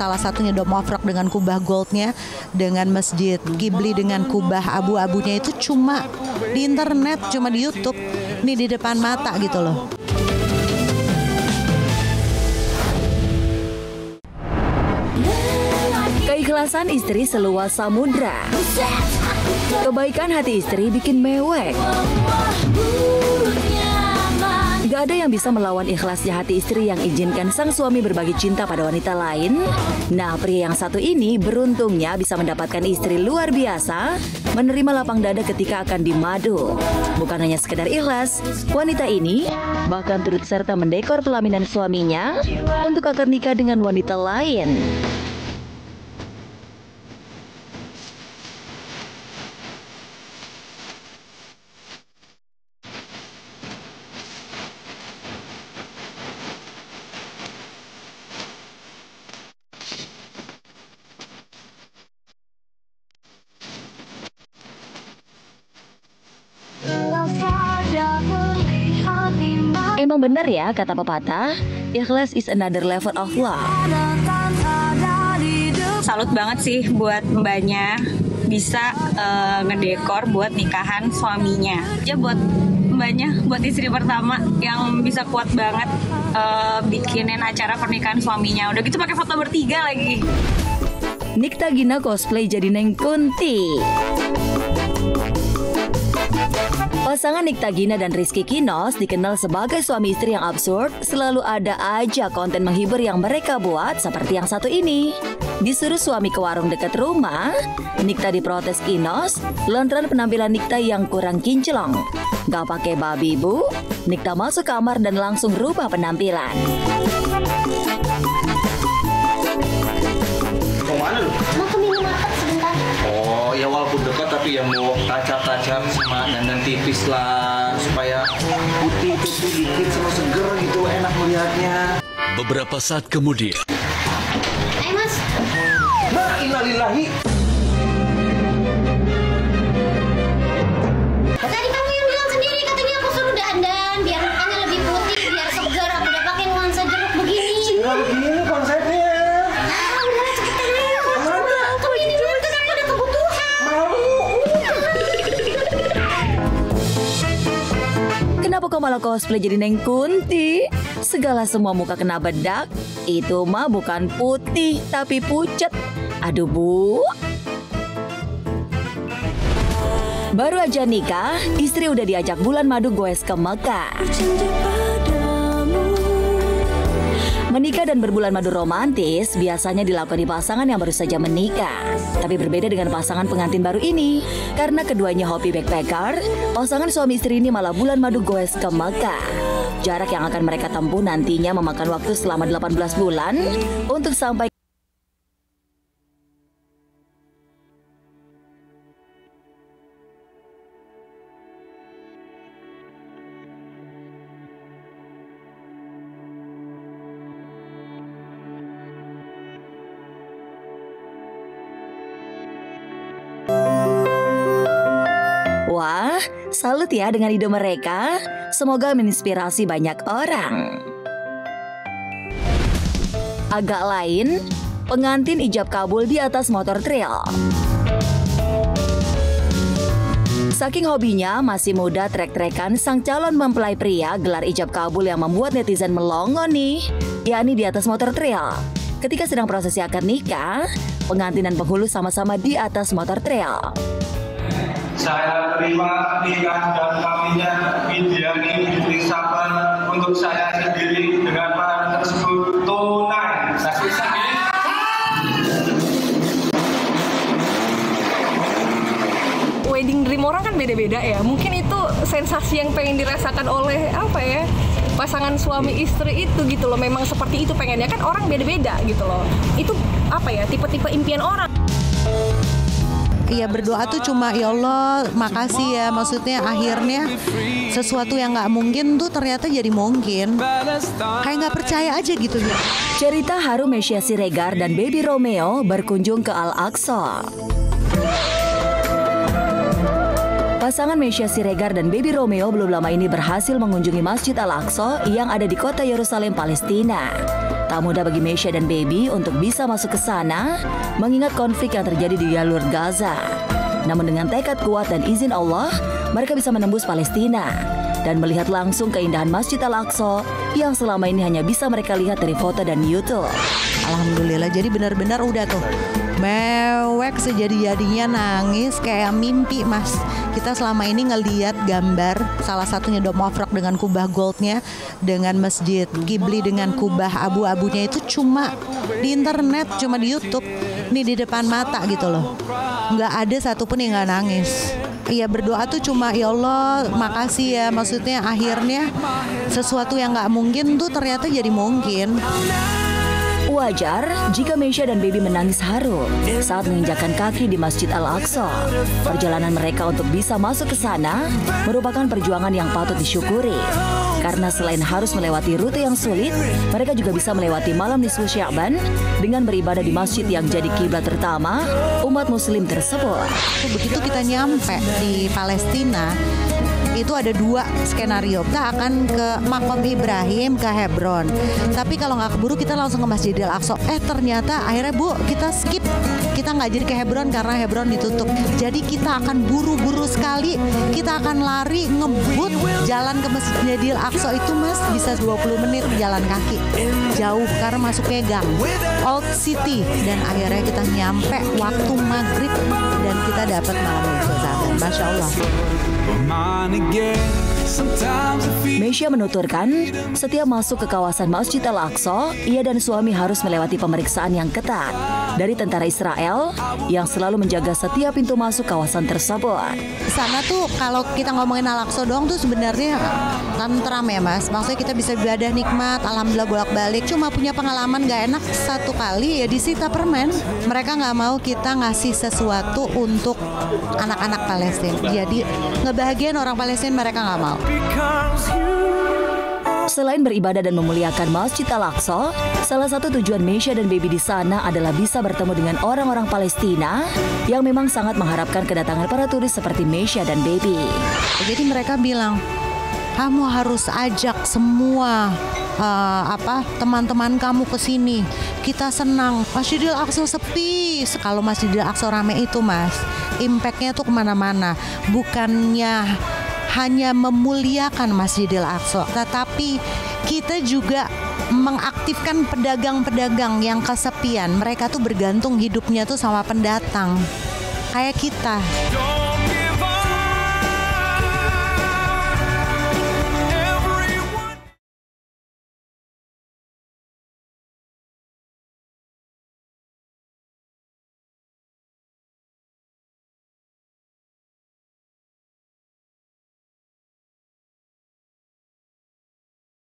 Salah satunya Dome of Rock dengan kubah goldnya, dengan Masjid Ghibli dengan kubah abu-abunya itu cuma di internet, cuma di YouTube. Ini di depan mata gitu loh. Keikhlasan istri seluas samudra. Kebaikan hati istri bikin mewek. Gak ada yang bisa melawan ikhlasnya hati istri yang izinkan sang suami berbagi cinta pada wanita lain. Nah, pria yang satu ini beruntungnya bisa mendapatkan istri luar biasa, menerima lapang dada ketika akan dimadu. Bukan hanya sekedar ikhlas, wanita ini bahkan turut serta mendekor pelaminan suaminya untuk akad nikah dengan wanita lain. Emang benar ya kata pepatah, ikhlas is another level of love. Salut banget sih buat mbaknya bisa ngedekor buat nikahan suaminya. Ya buat mbaknya, buat istri pertama yang bisa kuat banget bikinin acara pernikahan suaminya. Udah gitu pakai foto bertiga lagi. Nikta Gina cosplay jadi Neng Kunti. Pasangan Nikta Gina dan Rizky Kinos dikenal sebagai suami istri yang absurd. Selalu ada aja konten menghibur yang mereka buat seperti yang satu ini. Disuruh suami ke warung dekat rumah, Nikta diprotes Kinos lantaran penampilan Nikta yang kurang kinclong. Gak pakai babi bu, Nikta masuk kamar dan langsung rubah penampilan. Mau mana lu? Mau ke minimarket sebentar. Oh ya walaupun dekat tapi ya mau tacap-tacap sama dandan tipis lah supaya putih dikit sama seger gitu enak melihatnya. Beberapa saat kemudian. Mas. Nah innalillahi. Tadi kamu yang bilang sendiri katanya aku suruh dandan biar mukanya lebih putih, biar segar. Aku udah pakai nuansa jeruk begini. Nah begini konsepnya. Kenapa kau malah cosplay jadi Neng Kunti? Segala semua muka kena bedak. Itu mah bukan putih tapi pucet. Aduh bu. Baru aja nikah, istri udah diajak bulan madu goes ke Mekah. Menikah dan berbulan madu romantis biasanya dilakukan di pasangan yang baru saja menikah. Tapi berbeda dengan pasangan pengantin baru ini. Karena keduanya hobi backpacker, pasangan suami istri ini malah bulan madu goes ke Mekah. Jarak yang akan mereka tempuh nantinya memakan waktu selama 18 bulan untuk sampai. Wah, salut ya dengan ide mereka. Semoga menginspirasi banyak orang. Agak lain, pengantin ijab kabul di atas motor trail. Saking hobinya masih muda trek-trekan, sang calon mempelai pria gelar ijab kabul yang membuat netizen melongo nih, yakni di atas motor trail. Ketika sedang prosesi akad nikah, pengantin dan penghulu sama-sama di atas motor trail. Saya terima nikah dan kawinnya Widiani Putri Saban untuk saya sendiri dengan barang tersebut tunai. Saksi-saksi. Wedding dream orang kan beda-beda ya. Mungkin itu sensasi yang pengen dirasakan oleh pasangan suami istri itu gitu loh. Memang seperti itu pengennya kan, orang beda-beda gitu loh. Itu tipe-tipe impian orang. Iya, berdoa tuh cuma ya Allah makasih ya, maksudnya akhirnya sesuatu yang nggak mungkin tuh ternyata jadi mungkin. Kayak nggak percaya aja gitu ya. Cerita haru Mesya Siregar dan Baby Romeo berkunjung ke Al-Aqsa. Pasangan Mesya Siregar dan Baby Romeo belum lama ini berhasil mengunjungi Masjid Al-Aqsa yang ada di kota Yerusalem, Palestina. Tak mudah bagi Meisha dan Baby untuk bisa masuk ke sana, mengingat konflik yang terjadi di jalur Gaza. Namun dengan tekad kuat dan izin Allah, mereka bisa menembus Palestina dan melihat langsung keindahan Masjid Al-Aqsa yang selama ini hanya bisa mereka lihat dari foto dan YouTube. Alhamdulillah, jadi benar-benar udah tuh mewek sejadi-jadinya, nangis kayak mimpi, Mas. Kita selama ini ngelihat gambar salah satunya Dome of Rock dengan kubah goldnya, dengan Masjid Qibli dengan kubah abu-abunya itu cuma di internet, cuma di YouTube. Ini di depan mata gitu loh. Nggak ada satupun yang nggak nangis. Iya, berdoa tuh cuma ya Allah makasih ya, maksudnya akhirnya sesuatu yang nggak mungkin tuh ternyata jadi mungkin. Wajar jika Meisha dan Baby menangis haru saat menginjakkan kaki di Masjid Al-Aqsa. Perjalanan mereka untuk bisa masuk ke sana merupakan perjuangan yang patut disyukuri. Karena selain harus melewati rute yang sulit, mereka juga bisa melewati malam nisfu Sya'ban dengan beribadah di masjid yang jadi kiblat pertama umat muslim tersebut. Begitu kita nyampe di Palestina, itu ada dua skenario. Kita akan ke Makom Ibrahim, ke Hebron. Tapi kalau nggak keburu kita langsung ke Masjidil Aqsa. Ternyata akhirnya Bu, kita skip. Kita nggak jadi ke Hebron karena Hebron ditutup. Jadi kita akan buru-buru sekali. Kita akan lari ngebut jalan ke Masjidil Aqsa itu, Mas, bisa 20 menit jalan kaki. Jauh karena masuknya gang Old City, dan akhirnya kita nyampe waktu maghrib dan kita dapat malam itu. Masya Allah. Meisha menuturkan, setiap masuk ke kawasan Masjid Al-Aqsa, ia dan suami harus melewati pemeriksaan yang ketat dari tentara Israel yang selalu menjaga setiap pintu masuk kawasan tersebut. Di sana tuh kalau kita ngomongin Al-Aqsa doang tuh sebenarnya tentram ya, Mas. Maksudnya kita bisa beribadah nikmat, alhamdulillah bolak-balik. Cuma punya pengalaman gak enak satu kali ya disita permen. Mereka gak mau kita ngasih sesuatu untuk anak-anak Palestina. Jadi ngebahagiain orang Palestina mereka gak mau. Selain beribadah dan memuliakan Masjid Al-Aqsa, salah satu tujuan Meisha dan Baby di sana adalah bisa bertemu dengan orang-orang Palestina yang memang sangat mengharapkan kedatangan para turis seperti Meisha dan Baby. Jadi mereka bilang, kamu harus ajak semua teman-teman kamu ke sini. Kita senang. Masjidil Aqsa sepi. Kalau Masjidil Aqsa rame itu, Mas, impactnya tuh kemana-mana. Bukannya hanya memuliakan Masjidil Aqsa, tetapi kita juga mengaktifkan pedagang-pedagang yang kesepian. Mereka tuh bergantung hidupnya tuh sama pendatang. Kayak kita.